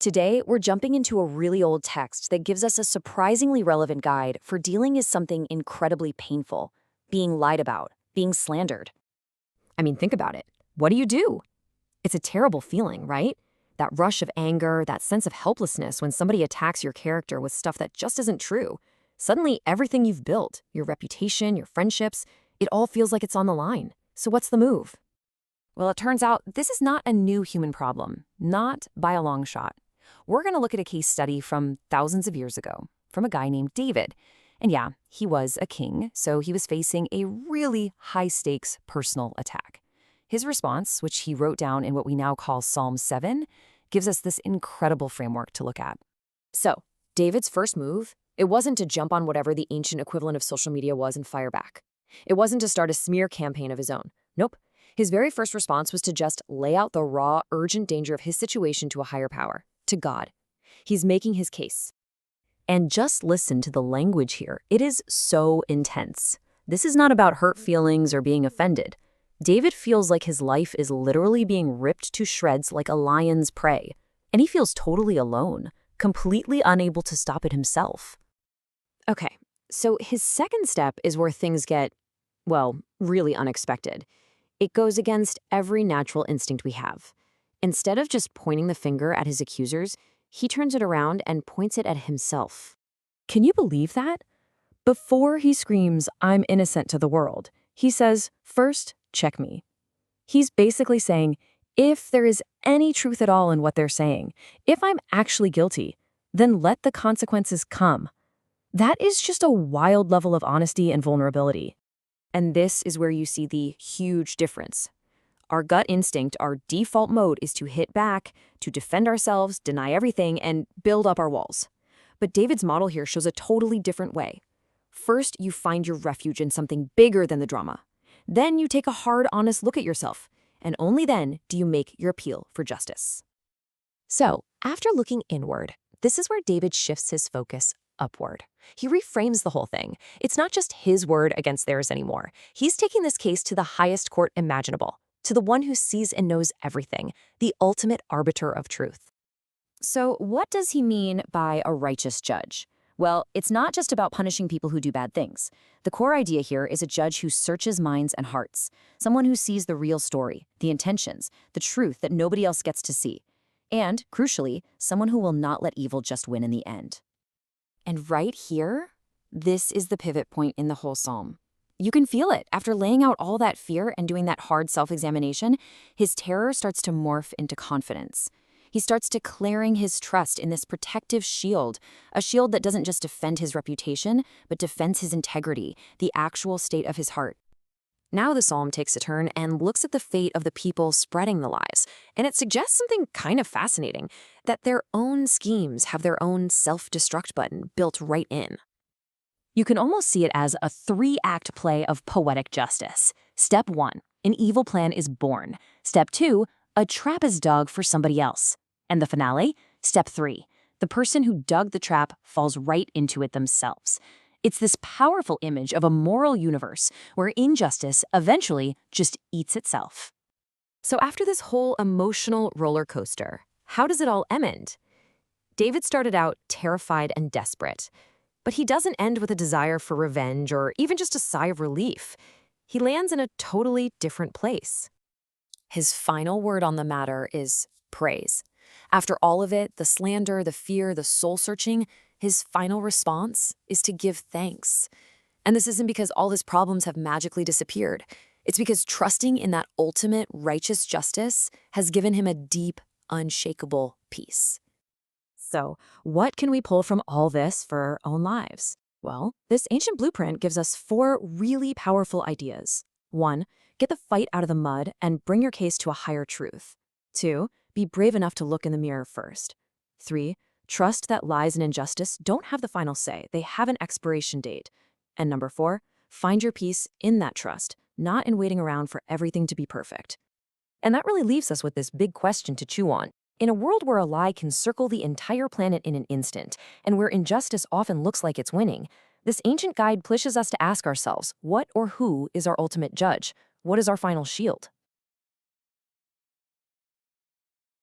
Today, we're jumping into a really old text that gives us a surprisingly relevant guide for dealing with something incredibly painful, being lied about, being slandered. I mean, think about it. What do? It's a terrible feeling, right? That rush of anger, that sense of helplessness when somebody attacks your character with stuff that just isn't true. Suddenly, everything you've built, your reputation, your friendships, it all feels like it's on the line. So what's the move? Well, it turns out this is not a new human problem, not by a long shot. We're going to look at a case study from thousands of years ago, from a guy named David. And yeah, he was a king, so he was facing a really high-stakes personal attack. His response, which he wrote down in what we now call Psalm 7, gives us this incredible framework to look at. So, David's first move, it wasn't to jump on whatever the ancient equivalent of social media was and fire back. It wasn't to start a smear campaign of his own. Nope. His very first response was to just lay out the raw, urgent danger of his situation to a higher power, to God. He's making his case. And just listen to the language here. It is so intense. This is not about hurt feelings or being offended. David feels like his life is literally being ripped to shreds like a lion's prey. And he feels totally alone, completely unable to stop it himself. Okay, so his second step is where things get, well, really unexpected. It goes against every natural instinct we have. Instead of just pointing the finger at his accusers, he turns it around and points it at himself. Can you believe that? Before he screams, "I'm innocent" to the world, he says, "First, check me." He's basically saying, if there is any truth at all in what they're saying, if I'm actually guilty, then let the consequences come. That is just a wild level of honesty and vulnerability. And this is where you see the huge difference. Our gut instinct, our default mode, is to hit back, to defend ourselves, deny everything, and build up our walls. But David's model here shows a totally different way. First, you find your refuge in something bigger than the drama. Then you take a hard, honest look at yourself. And only then do you make your appeal for justice. So, after looking inward, this is where David shifts his focus upward. He reframes the whole thing. It's not just his word against theirs anymore. He's taking this case to the highest court imaginable, to the one who sees and knows everything, the ultimate arbiter of truth. So what does he mean by a righteous judge? Well, it's not just about punishing people who do bad things. The core idea here is a judge who searches minds and hearts, someone who sees the real story, the intentions, the truth that nobody else gets to see. And, crucially, someone who will not let evil just win in the end. And right here, this is the pivot point in the whole psalm. You can feel it. After laying out all that fear and doing that hard self-examination, his terror starts to morph into confidence. He starts declaring his trust in this protective shield, a shield that doesn't just defend his reputation, but defends his integrity, the actual state of his heart. Now the psalm takes a turn and looks at the fate of the people spreading the lies, and it suggests something kind of fascinating, that their own schemes have their own self-destruct button built right in. You can almost see it as a 3-act play of poetic justice. Step 1, an evil plan is born. Step 2, a trap is dug for somebody else. And the finale, step 3, the person who dug the trap falls right into it themselves. It's this powerful image of a moral universe where injustice eventually just eats itself. So after this whole emotional roller coaster, how does it all end? David started out terrified and desperate, but he doesn't end with a desire for revenge or even just a sigh of relief. He lands in a totally different place. His final word on the matter is praise. After all of it, the slander, the fear, the soul-searching, his final response is to give thanks. And this isn't because all his problems have magically disappeared. It's because trusting in that ultimate righteous justice has given him a deep, unshakable peace. So, what can we pull from all this for our own lives? Well, this ancient blueprint gives us 4 really powerful ideas. 1, get the fight out of the mud and bring your case to a higher truth. 2, be brave enough to look in the mirror first. 3, trust that lies and injustice don't have the final say. They have an expiration date. And number 4, find your peace in that trust, not in waiting around for everything to be perfect. And that really leaves us with this big question to chew on. In a world where a lie can circle the entire planet in an instant, and where injustice often looks like it's winning, this ancient guide pushes us to ask ourselves, what or who is our ultimate judge? What is our final shield?